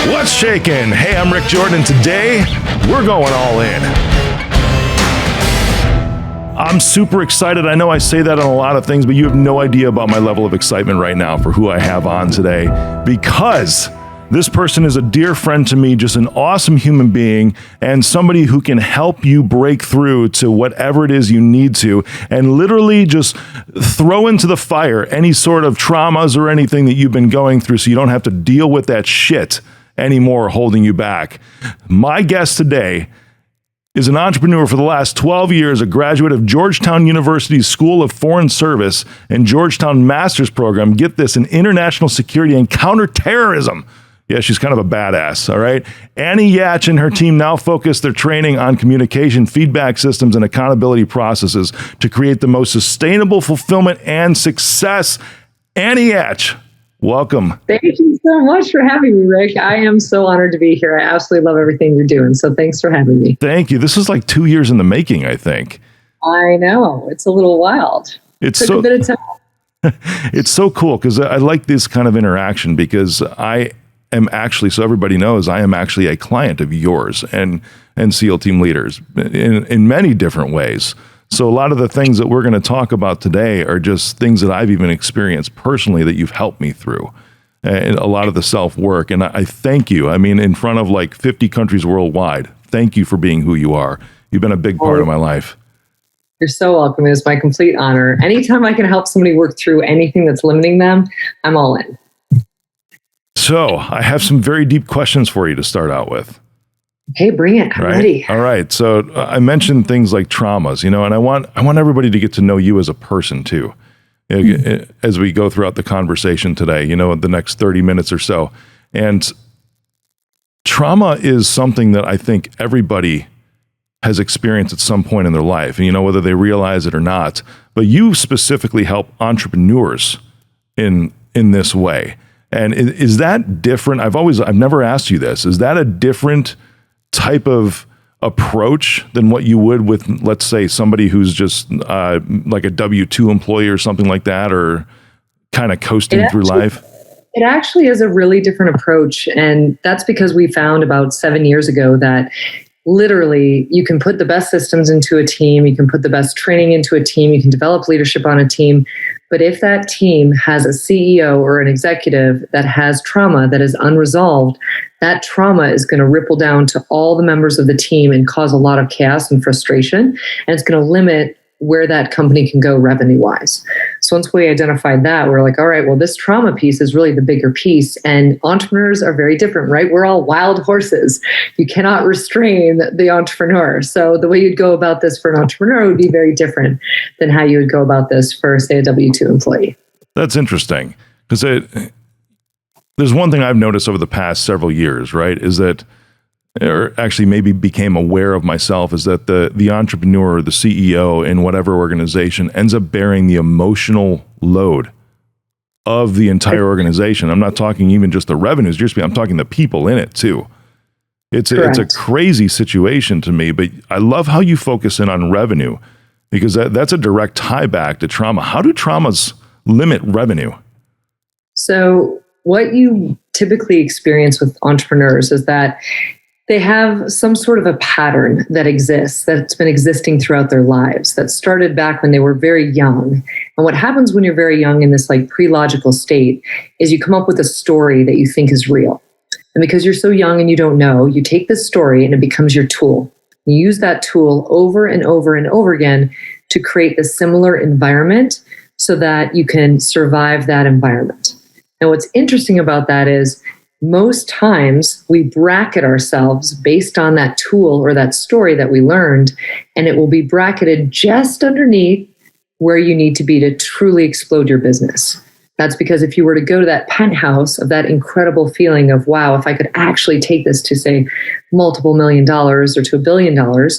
What's shaking? Hey, I'm Rick Jordan, and today we're going all in. I'm super excited. I know I say that on a lot of things, but you have no idea about my level of excitement right now for who I have on today, because this person is a dear friend to me, just an awesome human being, and somebody who can help you break through to whatever it is you need to, and literally just throw into the fire any sort of traumas or anything that you've been going through so you don't have to deal with that shit anymore holding you back. My guest today is an entrepreneur for the last 12 years, a graduate of Georgetown University's School of Foreign Service and Georgetown Master's Program. Get this, in international security and counterterrorism. Yeah, she's kind of a badass, all right? Annie Yatch and her team now focus their training on communication, feedback systems, and accountability processes to create the most sustainable fulfillment and success. Annie Yatch, welcome. Thank you so much for having me, Rick. I am so honored to be here. I absolutely love everything you're doing, so thanks for having me. Thank you. This is like 2 years in the making, I think. I know. It's a little wild. It took a bit of time. It's so cool because I like this kind of interaction, because I am actually, so everybody knows, I am actually a client of yours and SEAL team leaders in many different ways. So a lot of the things that we're going to talk about today are just things that I've even experienced personally that you've helped me through, and a lot of the self-work. And I thank you. I mean, in front of like 50 countries worldwide, thank you for being who you are. You've been a big part of my life. You're so welcome. It's my complete honor. Anytime I can help somebody work through anything that's limiting them, I'm all in. So I have some very deep questions for you to start out with. Hey, bring it. I'm ready. All right. So I mentioned things like traumas, and I want everybody to get to know you as a person too, as we go throughout the conversation today, the next 30 minutes or so. And trauma is something that I think everybody has experienced at some point in their life, and whether they realize it or not. But you specifically help entrepreneurs in this way. And is that different? I've never asked you this. Is that a different type of approach than what you would with, let's say, somebody who's just like a W-2 employee or something like that, or kind of coasting through life? It actually is a really different approach. And that's because we found about 7 years ago that literally you can put the best systems into a team, you can put the best training into a team, you can develop leadership on a team. But if that team has a CEO or an executive that has trauma that is unresolved, that trauma is going to ripple down to all the members of the team and cause a lot of chaos and frustration. And it's going to limit where that company can go revenue-wise. So once we identified that, we're like, all right, well, this trauma piece is really the bigger piece. And entrepreneurs are very different, right? We're all wild horses. You cannot restrain the entrepreneur. So the way you'd go about this for an entrepreneur would be very different than how you would go about this for, say, a W-2 employee. That's interesting, because there's one thing I've noticed over the past several years, right, is that, or actually maybe became aware of myself, is that the entrepreneur or the CEO in whatever organization ends up bearing the emotional load of the entire organization. I'm not talking even just the revenues, I'm talking the people in it too. It's a crazy situation to me, but I love how you focus in on revenue, because that's a direct tie back to trauma. How do traumas limit revenue? So what you typically experience with entrepreneurs is that they have some sort of a pattern that exists, that's been existing throughout their lives, that started back when they were very young. And what happens when you're very young in this like pre-logical state is you come up with a story that you think is real. And because you're so young and you don't know, you take this story and it becomes your tool. You use that tool over and over and over again to create a similar environment so that you can survive that environment. And what's interesting about that is most times we bracket ourselves based on that tool or that story that we learned, and it will be bracketed just underneath where you need to be to truly explode your business. That's because if you were to go to that penthouse of that incredible feeling of, wow, if I could actually take this to, say, multiple $1 million or to $1 billion,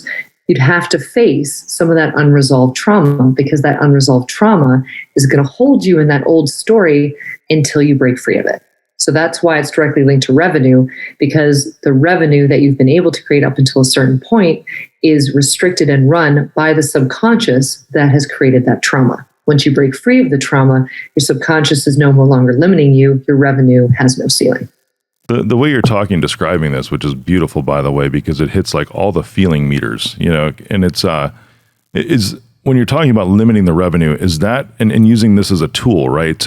you'd have to face some of that unresolved trauma, because that unresolved trauma is going to hold you in that old story until you break free of it. So that's why it's directly linked to revenue, because the revenue that you've been able to create up until a certain point is restricted and run by the subconscious that has created that trauma. Once you break free of the trauma, your subconscious is no longer limiting you. Your revenue has no ceiling. The way you're talking, describing this, which is beautiful, by the way, because it hits like all the feeling meters, and it's is when you're talking about limiting the revenue, is that and using this as a tool, right?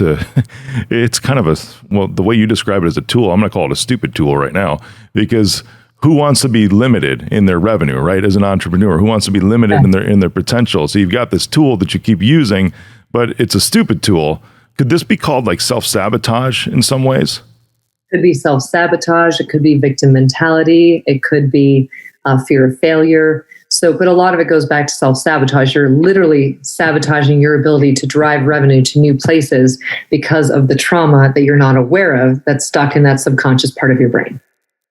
It's kind of the way you describe it as a tool, I'm going to call it a stupid tool right now, because who wants to be limited in their revenue, right? As an entrepreneur, who wants to be limited in their potential? So you've got this tool that you keep using, but it's a stupid tool. Could this be called like self-sabotage in some ways? It could be self-sabotage. It could be victim mentality. It could be fear of failure. But a lot of it goes back to self-sabotage. You're literally sabotaging your ability to drive revenue to new places because of the trauma that you're not aware of that's stuck in that subconscious part of your brain.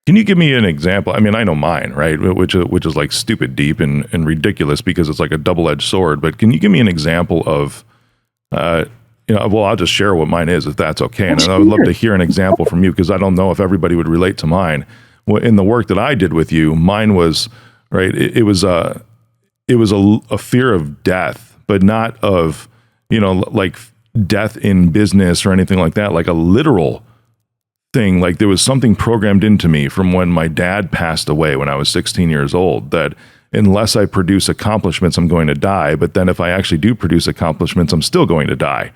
Can you give me an example? I mean, I know mine, right? Which is like stupid deep and ridiculous because it's like a double-edged sword. But can you give me an example of, I'll just share what mine is if that's okay. And I would love to hear an example from you because I don't know if everybody would relate to mine. In the work that I did with you, mine was, right, it was a fear of death, but not of, like death in business or anything like that, like a literal thing. Like there was something programmed into me from when my dad passed away when I was 16 years old that unless I produce accomplishments, I'm going to die. But then if I actually do produce accomplishments, I'm still going to die.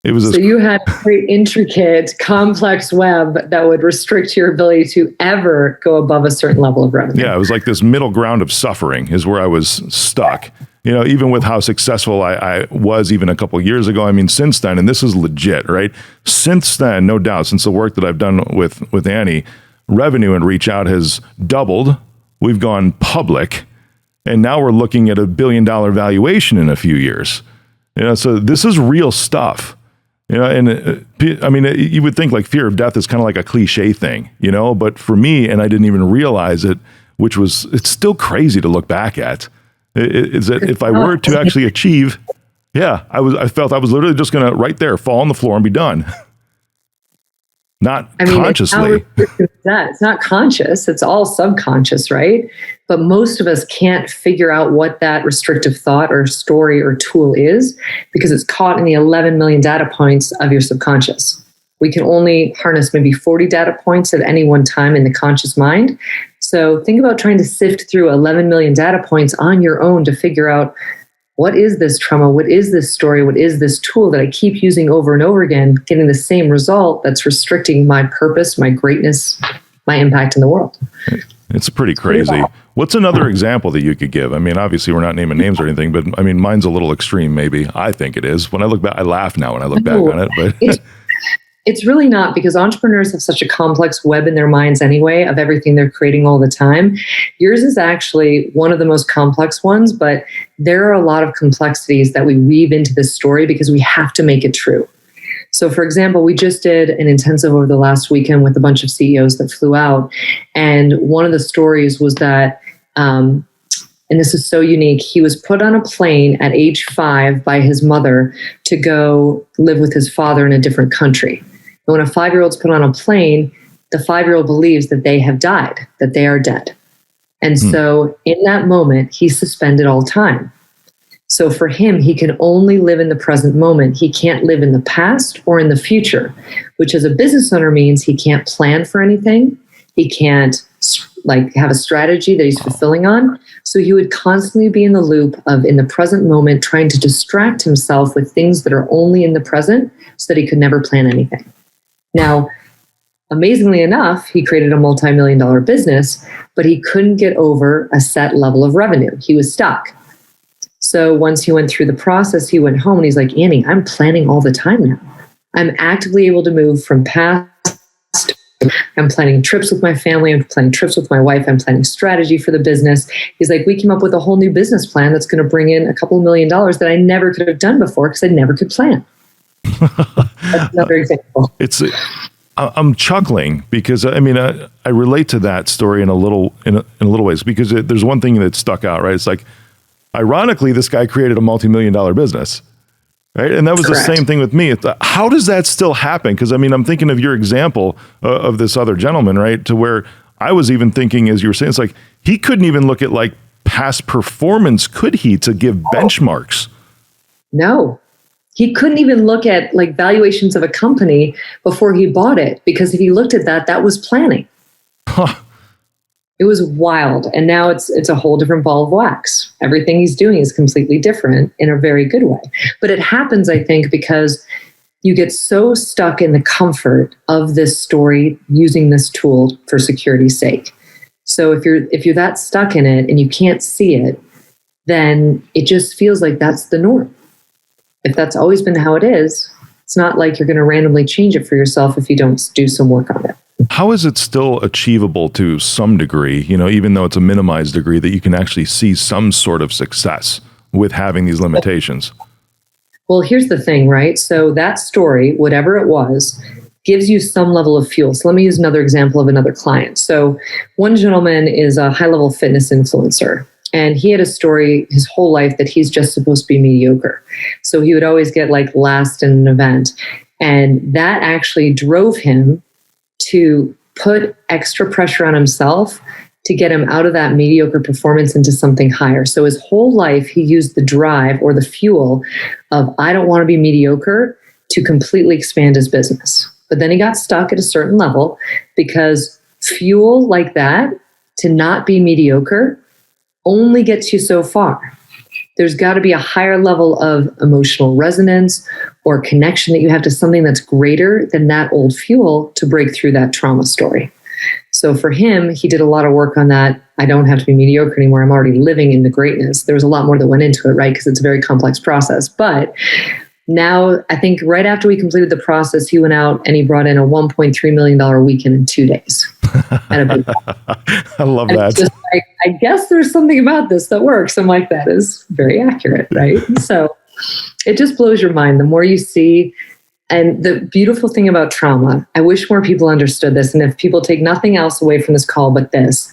So you had a very intricate, complex web that would restrict your ability to ever go above a certain level of revenue. Yeah, it was like this middle ground of suffering is where I was stuck. Even with how successful I was even a couple of years ago. I mean, since then, and this is legit, right? Since then, no doubt, since the work that I've done with Annie, revenue and Reach Out has doubled. We've gone public, and now we're looking at $1 billion valuation in a few years. So this is real stuff. And I mean, you would think like fear of death is kind of like a cliche thing, but for me, and I didn't even realize it, it's still crazy to look back at, is that if I were to actually achieve, I felt I was literally just going to right there fall on the floor and be done. Consciously. It's not conscious. It's all subconscious, right? But most of us can't figure out what that restrictive thought or story or tool is because it's caught in the 11 million data points of your subconscious. We can only harness maybe 40 data points at any one time in the conscious mind. So think about trying to sift through 11 million data points on your own to figure out what is this trauma? What is this story? What is this tool that I keep using over and over again, getting the same result that's restricting my purpose, my greatness, my impact in the world? It's pretty crazy. What's another example that you could give? I mean, obviously we're not naming names or anything, but I mean, mine's a little extreme maybe. I think it is. When I look back, I laugh now when I look back on it. But it's really not, because entrepreneurs have such a complex web in their minds anyway of everything they're creating all the time. Yours is actually one of the most complex ones, but there are a lot of complexities that we weave into this story because we have to make it true. So for example, we just did an intensive over the last weekend with a bunch of CEOs that flew out. And one of the stories was that, and this is so unique, he was put on a plane at age 5 by his mother to go live with his father in a different country. And when a 5-year-old's put on a plane, the 5-year-old believes that they have died, that they are dead. And so in that moment, he suspended all time. So for him, he can only live in the present moment. He can't live in the past or in the future, which as a business owner means he can't plan for anything. He can't have a strategy that he's fulfilling on. So he would constantly be in the loop of in the present moment, trying to distract himself with things that are only in the present so that he could never plan anything. Now, amazingly enough, he created a multi-million-dollar business, but he couldn't get over a set level of revenue. He was stuck. So once he went through the process, he went home and he's like, Annie, I'm planning all the time now. I'm actively able to move from past. I'm planning trips with my family. I'm planning trips with my wife. I'm planning strategy for the business. He's like, we came up with a whole new business plan that's going to bring in a couple $1 million that I never could have done before because I never could plan. That's another example. I'm chuckling because I mean I relate to that story in a little ways because there's one thing that stuck out, right? It's like, ironically, this guy created a multi-million-dollar business, right? And that was Correct. The same thing with me. How does that still happen? Because I mean, I'm thinking of your example of this other gentleman, right? To where I was even thinking, as you were saying, it's like he couldn't even look at like past performance, could he, to give benchmarks? No. He couldn't even look at like valuations of a company before he bought it, because if he looked at that, that was planning. Huh. It was wild. And now it's a whole different ball of wax. Everything he's doing is completely different in a very good way. But it happens, I think, because you get so stuck in the comfort of this story using this tool for security's sake. So if you're that stuck in it and you can't see it, then it just feels like that's the norm. If that's always been how it is, it's not like you're going to randomly change it for yourself if you don't do some work on it. How is it still achievable to some degree, even though it's a minimized degree, that you can actually see some sort of success with having these limitations? Well, here's the thing, right? So that story, whatever it was, gives you some level of fuel. So let me use another example of another client. So one gentleman is a high-level fitness influencer. And he had a story his whole life that he's just supposed to be mediocre. So he would always get like last in an event. And that actually drove him to put extra pressure on himself to get him out of that mediocre performance into something higher. So his whole life, he used the drive or the fuel of, I don't want to be mediocre, to completely expand his business. But then he got stuck at a certain level, because fuel like that, to not be mediocre, only gets you so far. There's got to be a higher level of emotional resonance or connection that you have to something that's greater than that old fuel to break through that trauma story. So for him, he did a lot of work on that. I don't have to be mediocre anymore. I'm already living in the greatness. There was a lot more that went into it, right? Because it's a very complex process. But now, I think right after we completed the process, he went out and he brought in a $1.3 million weekend in 2 days. I love that. Just like, I guess there's something about this that works. I'm like, that is very accurate, right? So it just blows your mind the more you see. And the beautiful thing about trauma, I wish more people understood this. And if people take nothing else away from this call but this,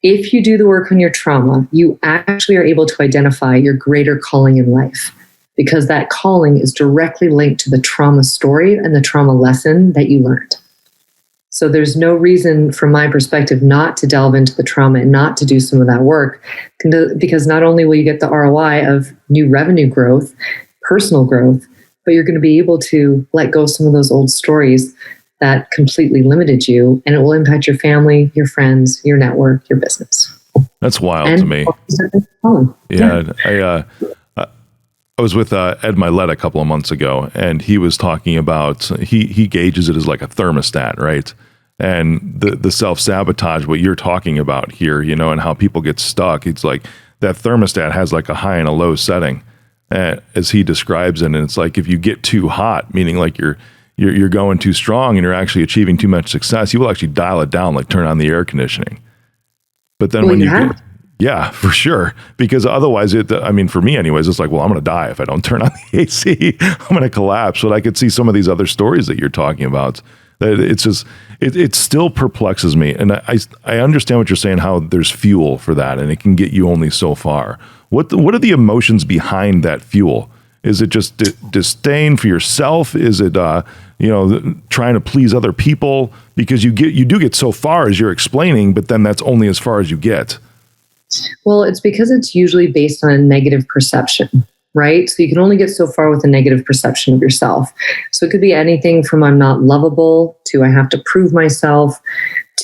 if you do the work on your trauma, you actually are able to identify your greater calling in life, because that calling is directly linked to the trauma story and the trauma lesson that you learned. So there's no reason, from my perspective, not to delve into the trauma and not to do some of that work, because not only will you get the ROI of new revenue growth, personal growth, but you're going to be able to let go of some of those old stories that completely limited you, and it will impact your family, your friends, your network, your business. That's wild to me. Yeah. I was with Ed Milet a couple of months ago, and he was talking about, he gauges it as like a thermostat, right? And the self-sabotage, what you're talking about here, and how people get stuck. It's like that thermostat has like a high and a low setting, as he describes it. And it's like, if you get too hot, meaning like you're going too strong and you're actually achieving too much success, you will actually dial it down, like turn on the air conditioning. But then when you get... Yeah, for sure. Because otherwise, for me anyways, it's like, well, I'm going to die if I don't turn on the AC. I'm going to collapse. But I could see some of these other stories that you're talking about. It's just, it still perplexes me. And I understand what you're saying, how there's fuel for that, and it can get you only so far. What are the emotions behind that fuel? Is it just disdain for yourself? Is it, trying to please other people? Because you do get so far as you're explaining, but then that's only as far as you get. Well, it's because it's usually based on a negative perception, right? So you can only get so far with a negative perception of yourself. So it could be anything from I'm not lovable to I have to prove myself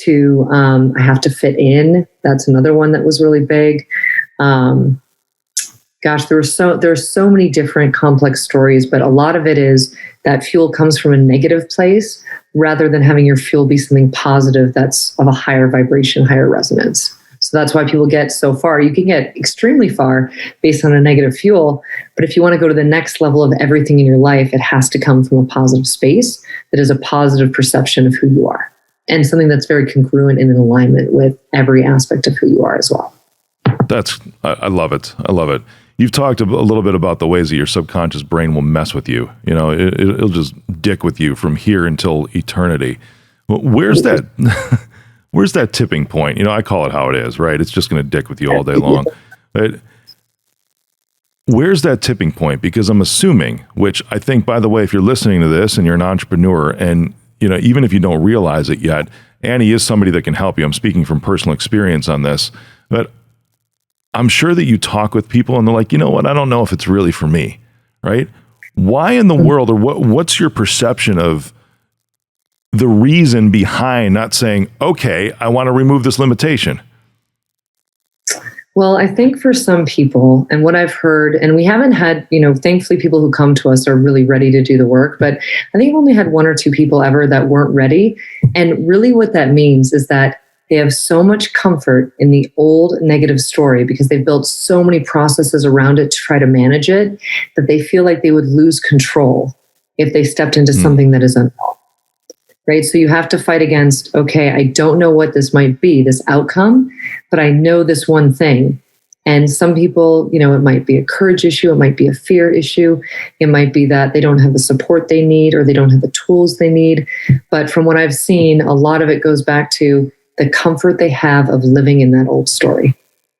to I have to fit in. That's another one that was really big. There's so many different complex stories, but a lot of it is that fuel comes from a negative place rather than having your fuel be something positive that's of a higher vibration, higher resonance. So that's why people get so far. You can get extremely far based on a negative fuel, but if you want to go to the next level of everything in your life, it has to come from a positive space that is a positive perception of who you are, and something that's very congruent and in alignment with every aspect of who you are as well. I love it. I love it. You've talked a little bit about the ways that your subconscious brain will mess with you. It'll just dick with you from here until eternity. Where's that? Where's that tipping point? I call it how it is, right? It's just going to dick with you all day long. But where's that tipping point? Because I'm assuming, which I think, by the way, if you're listening to this and you're an entrepreneur, and even if you don't realize it yet, Annie is somebody that can help you. I'm speaking from personal experience on this, but I'm sure that you talk with people and they're like, you know what? I don't know if it's really for me, right? Why in the world, or what's your perception of the reason behind not saying, okay, I want to remove this limitation? Well, I think for some people, and what I've heard, and we haven't had, thankfully people who come to us are really ready to do the work, but I think I've only had one or two people ever that weren't ready. And really what that means is that they have so much comfort in the old negative story because they've built so many processes around it to try to manage it that they feel like they would lose control if they stepped into something that is unresolved. Right? So you have to fight against, okay, I don't know what this might be, this outcome, but I know this one thing. And some people, it might be a courage issue, it might be a fear issue, it might be that they don't have the support they need or they don't have the tools they need. But from what I've seen, a lot of it goes back to the comfort they have of living in that old story.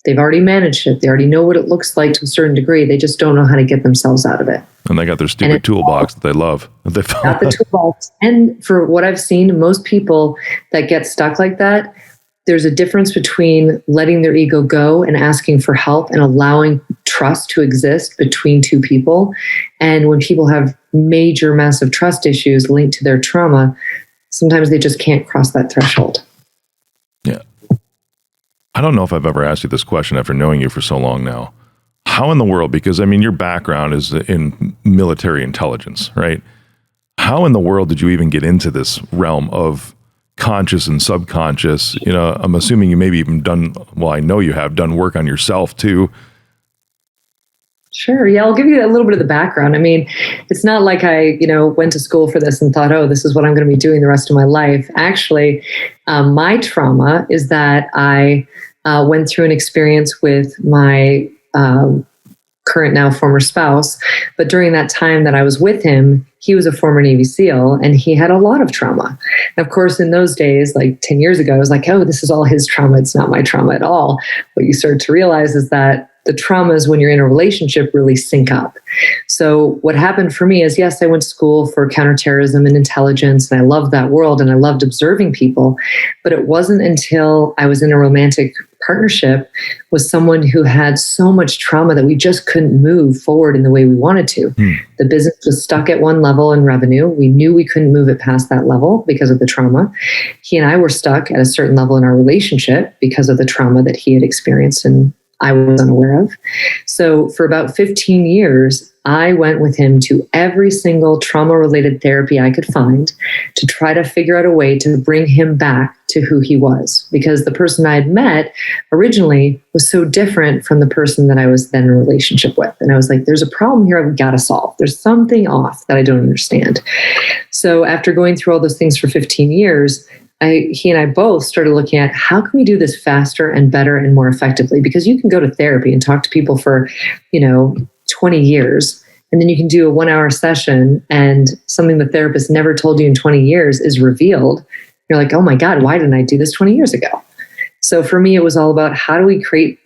They've already managed it. They already know what it looks like to a certain degree. They just don't know how to get themselves out of it. And they got their stupid toolbox that they love. Got the toolbox. And for what I've seen, most people that get stuck like that, there's a difference between letting their ego go and asking for help and allowing trust to exist between two people. And when people have major, massive trust issues linked to their trauma, sometimes they just can't cross that threshold. Yeah. I don't know if I've ever asked you this question after knowing you for so long now. How in the world, because your background is in military intelligence, right? How in the world did you even get into this realm of conscious and subconscious? I'm assuming you maybe even I know you have done work on yourself too. Sure. Yeah, I'll give you a little bit of the background. It's not like I, went to school for this and thought, oh, this is what I'm going to be doing the rest of my life. Actually, my trauma is that I went through an experience with my current, now former spouse. But during that time that I was with him, he was a former Navy SEAL and he had a lot of trauma. And of course, in those days, like 10 years ago, I was like, oh, this is all his trauma. It's not my trauma at all. What you start to realize is that the traumas when you're in a relationship really sync up. So what happened for me is, yes, I went to school for counterterrorism and intelligence, and I loved that world and I loved observing people. But it wasn't until I was in a romantic partnership with someone who had so much trauma that we just couldn't move forward in the way we wanted to. The business was stuck at one level in revenue. We knew we couldn't move it past that level because of the trauma. He and I were stuck at a certain level in our relationship because of the trauma that he had experienced and I was unaware of. So for about 15 years, I went with him to every single trauma-related therapy I could find to try to figure out a way to bring him back to who he was. Because the person I had met originally was so different from the person that I was then in a relationship with. And I was like, there's a problem here I've got to solve. There's something off that I don't understand. So after going through all those things for 15 years, he and I both started looking at how can we do this faster and better and more effectively? Because you can go to therapy and talk to people for, 20 years, and then you can do a 1-hour session and something the therapist never told you in 20 years is revealed. You're like, oh my God, why didn't I do this 20 years ago? So for me, it was all about how do we create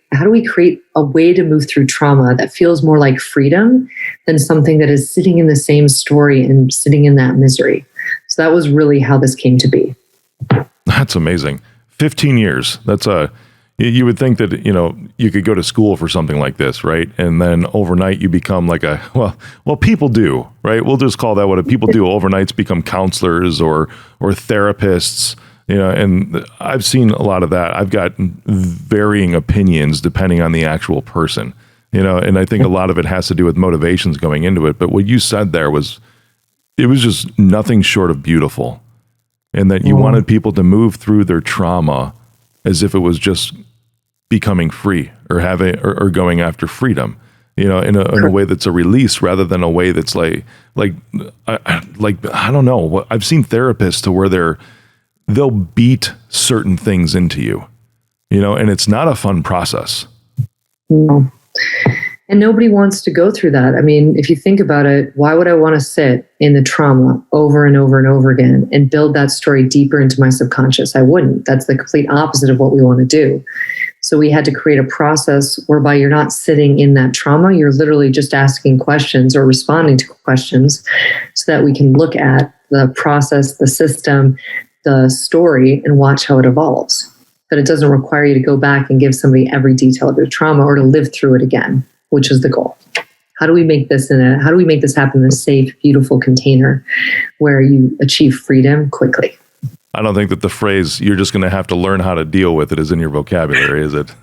a way to move through trauma that feels more like freedom than something that is sitting in the same story and sitting in that misery. So that was really how this came to be. That's amazing. 15 years. You would think that, you could go to school for something like this, right? And then overnight you become like well, people do, right? We'll just call that what people do. Overnights become counselors or therapists, and I've seen a lot of that. I've got varying opinions depending on the actual person, and I think a lot of it has to do with motivations going into it. But what you said there was just nothing short of beautiful. And that you wanted people to move through their trauma as if it was just becoming free or or going after freedom, in a way that's a release rather than a way that's like I don't know. I've seen therapists to where they'll beat certain things into you, and it's not a fun process. No. And nobody wants to go through that. If you think about it, why would I want to sit in the trauma over and over and over again and build that story deeper into my subconscious? I wouldn't. That's the complete opposite of what we want to do. So we had to create a process whereby you're not sitting in that trauma. You're literally just asking questions or responding to questions so that we can look at the process, the system, the story, and watch how it evolves. But it doesn't require you to go back and give somebody every detail of your trauma or to live through it again, which is the goal. How do we make this happen in a safe, beautiful container where you achieve freedom quickly? I don't think that the phrase, you're just going to have to learn how to deal with it, is in your vocabulary, is it?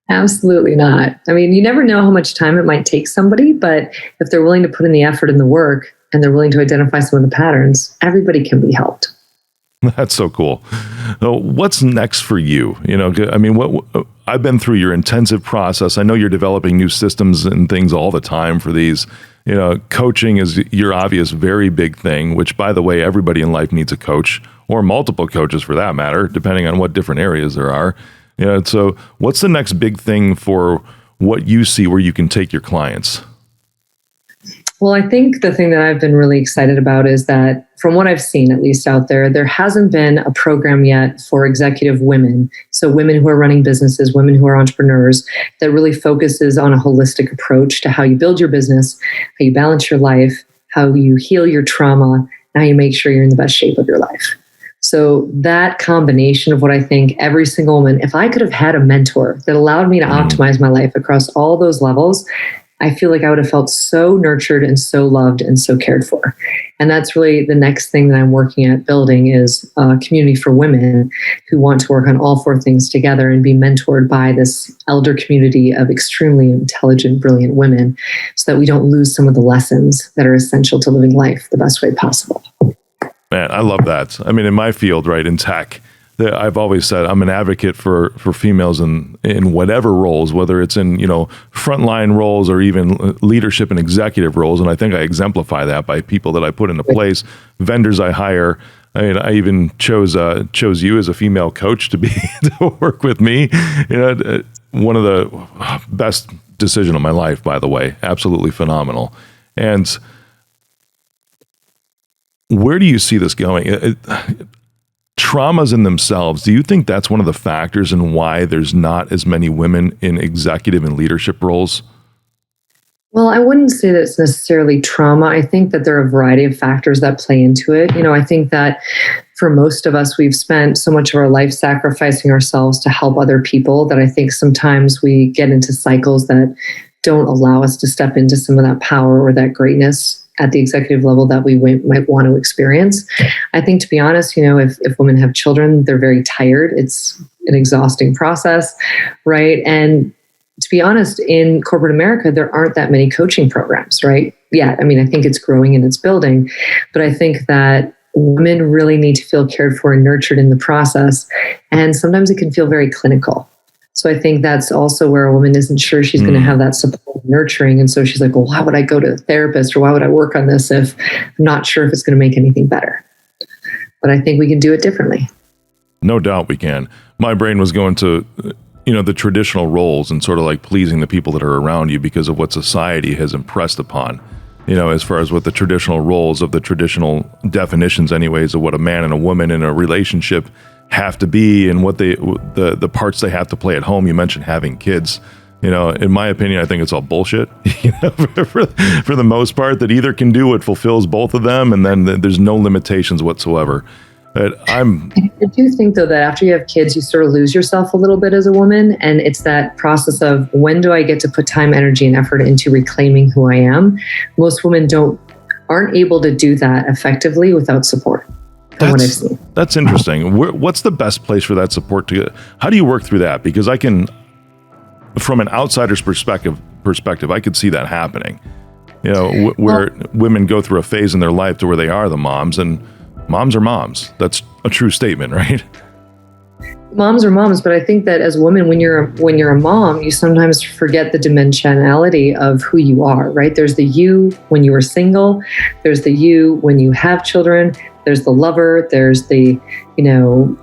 Absolutely not. I mean, you never know how much time it might take somebody, but if they're willing to put in the effort and the work and they're willing to identify some of the patterns, everybody can be helped. That's so cool. So what's next for you? I mean, I've been through your intensive process. I know you're developing new systems and things all the time for these. Coaching is your obvious very big thing, which, by the way, everybody in life needs a coach, or multiple coaches for that matter, depending on what different areas there are. So what's the next big thing for what you see where you can take your clients? Well, I think the thing that I've been really excited about is that, from what I've seen, at least out there hasn't been a program yet for executive women. So women who are running businesses, women who are entrepreneurs, that really focuses on a holistic approach to how you build your business, how you balance your life, how you heal your trauma, and how you make sure you're in the best shape of your life. So that combination of what I think every single woman, if I could have had a mentor that allowed me to optimize my life across all those levels, I feel like I would have felt so nurtured and so loved and so cared for. And that's really the next thing that I'm working at building, is a community for women who want to work on all four things together and be mentored by this elder community of extremely intelligent, brilliant women, so that we don't lose some of the lessons that are essential to living life the best way possible. Man, I love that. I mean, in my field, right, in tech, I've always said I'm an advocate for females in whatever roles, whether it's in, frontline roles or even leadership and executive roles. And I think I exemplify that by people that I put into place, vendors I hire. I mean, I even chose you as a female coach to work with me. One of the best decision of my life, by the way. Absolutely phenomenal. And where do you see this going? Traumas in themselves, do you think that's one of the factors in why there's not as many women in executive and leadership roles? Well, I wouldn't say that it's necessarily trauma. I think that there are a variety of factors that play into it. I think that for most of us, we've spent so much of our life sacrificing ourselves to help other people that I think sometimes we get into cycles that don't allow us to step into some of that power or that greatness at the executive level that we might want to experience. I think, to be honest, if women have children, they're very tired. It's an exhausting process, right? And to be honest, in corporate America, there aren't that many coaching programs, right? Yeah, I mean, I think it's growing and it's building, but I think that women really need to feel cared for and nurtured in the process. And sometimes it can feel very clinical. So I think that's also where a woman isn't sure she's going to have that support and nurturing. And so she's like, well, why would I go to a therapist, or why would I work on this if I'm not sure if it's going to make anything better? But I think we can do it differently. No doubt we can. My brain was going to, the traditional roles and sort of like pleasing the people that are around you because of what society has impressed upon, as far as what the traditional roles of the traditional definitions anyways of what a man and a woman in a relationship have to be, and what the parts they have to play at home. You mentioned having kids. In my opinion, I think it's all bullshit. For the most part, that either can do what fulfills both of them, and then there's no limitations whatsoever. But I do think, though, that after you have kids, you sort of lose yourself a little bit as a woman, and it's that process of, when do I get to put time, energy, and effort into reclaiming who I am? Most women aren't able to do that effectively without support. That's interesting. What's the best place for that support to get? How do you work through that? Because I can, from an outsider's perspective, I could see that happening. Where women go through a phase in their life to where they are the moms, and moms are moms. That's a true statement, right? Moms are moms, but I think that as a woman, when you're a mom, you sometimes forget the dimensionality of who you are, right? There's the you when you were single, there's the you when you have children, there's the lover, there's the,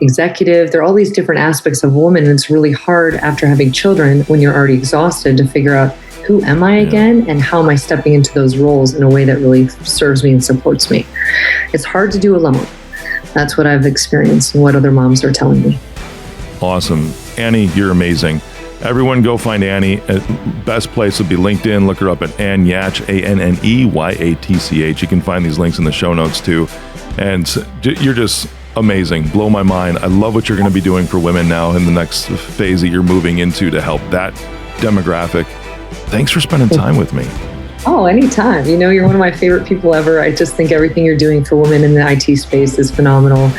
executive. There are all these different aspects of a woman, and it's really hard after having children, when you're already exhausted, to figure out, who am I again, and how am I stepping into those roles in a way that really serves me and supports me. It's hard to do alone. That's what I've experienced and what other moms are telling me. Awesome. Annie, you're amazing. Everyone go find Annie. Best place would be LinkedIn. Look her up at Annie Yatch, ANNEYATCH. You can find these links in the show notes too. And you're just amazing. Blow my mind. I love what you're going to be doing for women now in the next phase that you're moving into to help that demographic. Thanks for spending time with me. Oh, anytime. You're one of my favorite people ever. I just think everything you're doing for women in the IT space is phenomenal.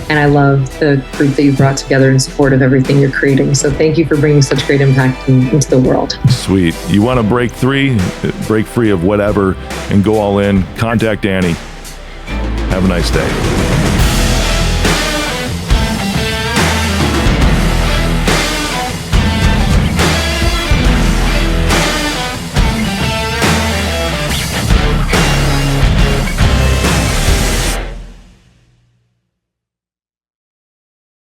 And I love the group that you brought together in support of everything you're creating. So thank you for bringing such great impact into the world. Sweet. You want to break free of whatever and go all in, contact Annie. Have a nice day.